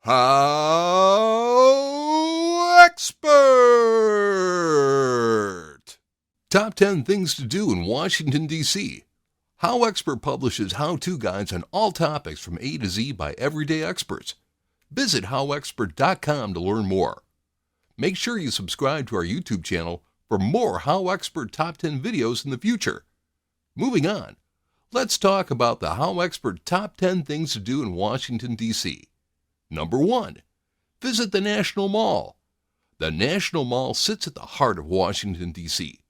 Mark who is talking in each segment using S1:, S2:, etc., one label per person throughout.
S1: HowExpert! Top 10 things to do in Washington, D.C. HowExpert publishes how-to guides on all topics from A to Z by everyday experts. Visit HowExpert.com to learn more. Make sure you subscribe to our YouTube channel for more HowExpert Top 10 videos in the future. Moving on, let's talk about the HowExpert Top 10 things to do in Washington, D.C. Number 1. Visit the National Mall. The National Mall sits at the heart of Washington, D.C.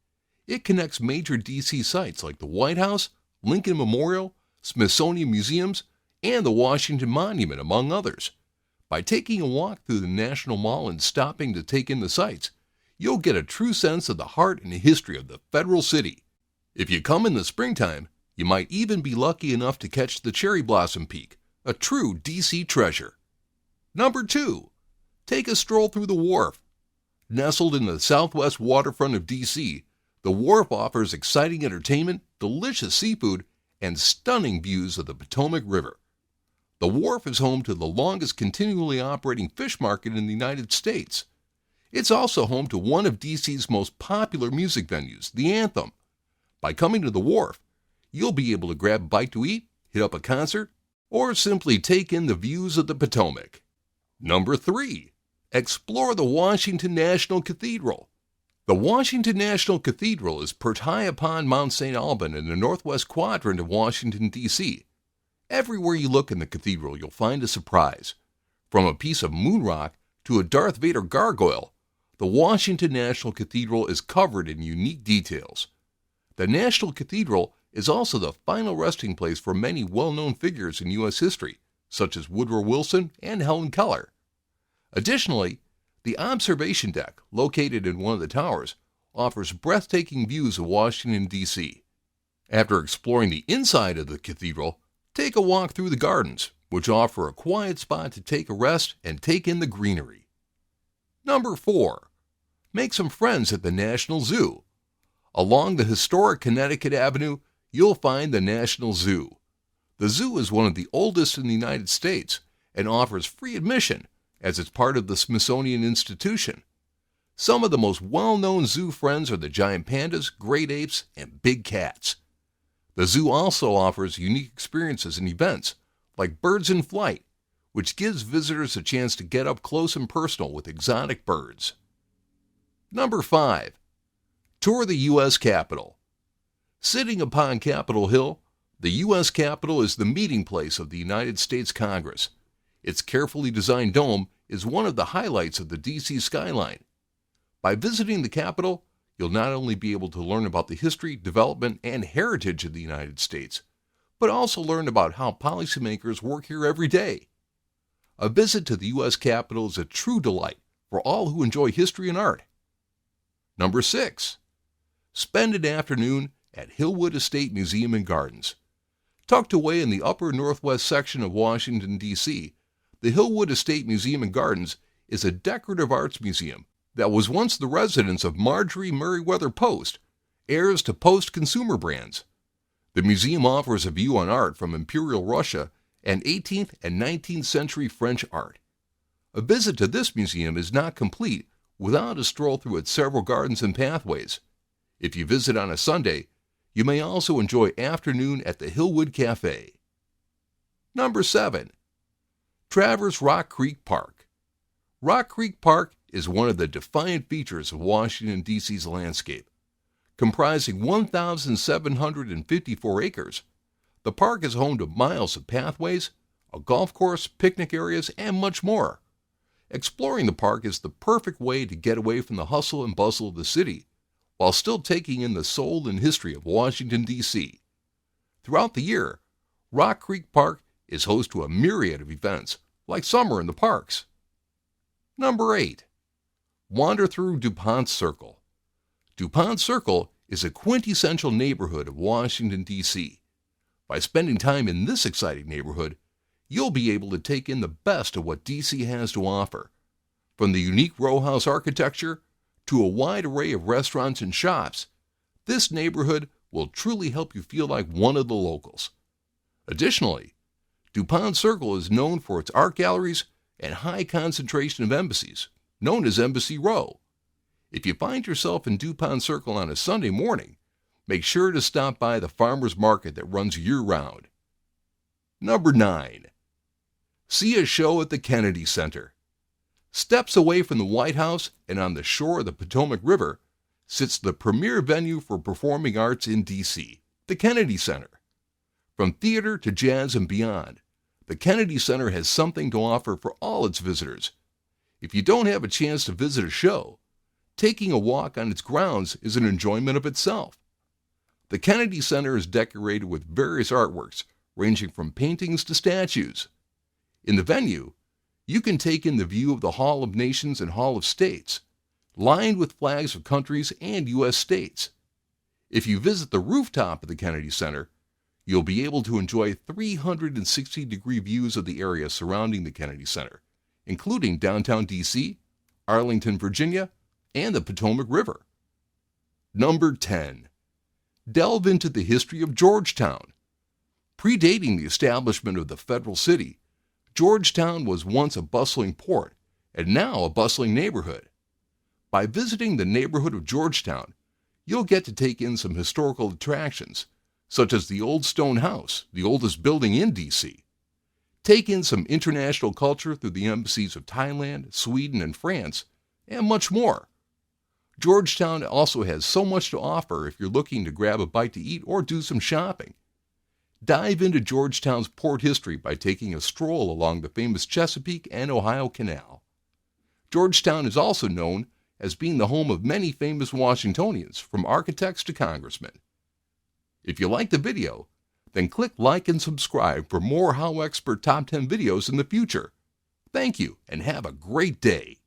S1: It connects major D.C. sites like the White House, Lincoln Memorial, Smithsonian Museums, and the Washington Monument, among others. By taking a walk through the National Mall and stopping to take in the sights, you'll get a true sense of the heart and history of the federal city. If you come in the springtime, you might even be lucky enough to catch the cherry blossom peak, a true D.C. treasure. Number 2. Take a stroll through the Wharf. Nestled in the southwest waterfront of D.C., the Wharf offers exciting entertainment, delicious seafood, and stunning views of the Potomac River. The Wharf is home to the longest continually operating fish market in the United States. It's also home to one of D.C.'s most popular music venues, the Anthem. By coming to the Wharf, you'll be able to grab a bite to eat, hit up a concert, or simply take in the views of the Potomac. Number 3. Explore the Washington National Cathedral. The Washington National Cathedral is perched high upon Mount St. Alban in the northwest quadrant of Washington, D.C. Everywhere you look in the cathedral, you'll find a surprise. From a piece of moon rock to a Darth Vader gargoyle, the Washington National Cathedral is covered in unique details. The National Cathedral is also the final resting place for many well-known figures in U.S. history, such as Woodrow Wilson and Helen Keller. Additionally, the observation deck, located in one of the towers, offers breathtaking views of Washington, D.C. After exploring the inside of the cathedral, take a walk through the gardens, which offer a quiet spot to take a rest and take in the greenery. Number 4. Make some friends at the National Zoo. Along the historic Connecticut Avenue, you'll find the National Zoo. The zoo is one of the oldest in the United States and offers free admission as it's part of the Smithsonian Institution. Some of the most well-known zoo friends are the giant pandas, great apes, and big cats. The zoo also offers unique experiences and events like Birds in Flight, which gives visitors a chance to get up close and personal with exotic birds. Number 5. Tour the U.S. Capitol. Sitting upon Capitol Hill, the U.S. Capitol is the meeting place of the United States Congress. Its carefully designed dome is one of the highlights of the D.C. skyline. By visiting the Capitol, you'll not only be able to learn about the history, development, and heritage of the United States, but also learn about how policymakers work here every day. A visit to the U.S. Capitol is a true delight for all who enjoy history and art. Number 6. Spend an afternoon at Hillwood Estate Museum and Gardens. Tucked away in the upper northwest section of Washington, D.C., the Hillwood Estate Museum and Gardens is a decorative arts museum that was once the residence of Marjorie Merriweather Post, heirs to Post consumer brands. The museum offers a view on art from Imperial Russia and 18th and 19th century French art. A visit to this museum is not complete without a stroll through its several gardens and pathways. If you visit on a Sunday, you may also enjoy afternoon at the Hillwood Cafe. Number 7. Travers Rock Creek Park. Rock Creek Park is one of the defiant features of Washington, D.C.'s landscape. Comprising 1,754 acres, the park is home to miles of pathways, a golf course, picnic areas, and much more. Exploring the park is the perfect way to get away from the hustle and bustle of the city, while still taking in the soul and history of Washington, D.C. Throughout the year, Rock Creek Park is host to a myriad of events, like summer in the parks. Number 8. Wander through Dupont Circle. Dupont Circle is a quintessential neighborhood of Washington, D.C. By spending time in this exciting neighborhood, you'll be able to take in the best of what D.C. has to offer. From the unique row house architecture to a wide array of restaurants and shops, this neighborhood will truly help you feel like one of the locals. Additionally, Dupont Circle is known for its art galleries and high concentration of embassies, known as Embassy Row. If you find yourself in Dupont Circle on a Sunday morning, make sure to stop by the farmers market that runs year-round. Number 9. See a show at the Kennedy Center. Steps away from the White House and on the shore of the Potomac River sits the premier venue for performing arts in D.C., the Kennedy Center. From theater to jazz and beyond, the Kennedy Center has something to offer for all its visitors. If you don't have a chance to visit a show, taking a walk on its grounds is an enjoyment of itself. The Kennedy Center is decorated with various artworks, ranging from paintings to statues. In the venue, you can take in the view of the Hall of Nations and Hall of States, lined with flags of countries and U.S. states. If you visit the rooftop of the Kennedy Center, you'll be able to enjoy 360-degree views of the area surrounding the Kennedy Center, including downtown D.C., Arlington, Virginia, and the Potomac River. Number 10. Delve into the history of Georgetown. Predating the establishment of the federal city, Georgetown was once a bustling port and now a bustling neighborhood. By visiting the neighborhood of Georgetown, you'll get to take in some historical attractions, such as the Old Stone House, the oldest building in D.C. Take in some international culture through the embassies of Thailand, Sweden, and France, and much more. Georgetown also has so much to offer if you're looking to grab a bite to eat or do some shopping. Dive into Georgetown's port history by taking a stroll along the famous Chesapeake and Ohio Canal. Georgetown is also known as being the home of many famous Washingtonians, from architects to congressmen. If you like the video, then click like and subscribe for more HowExpert Top 10 videos in the future. Thank you, and have a great day.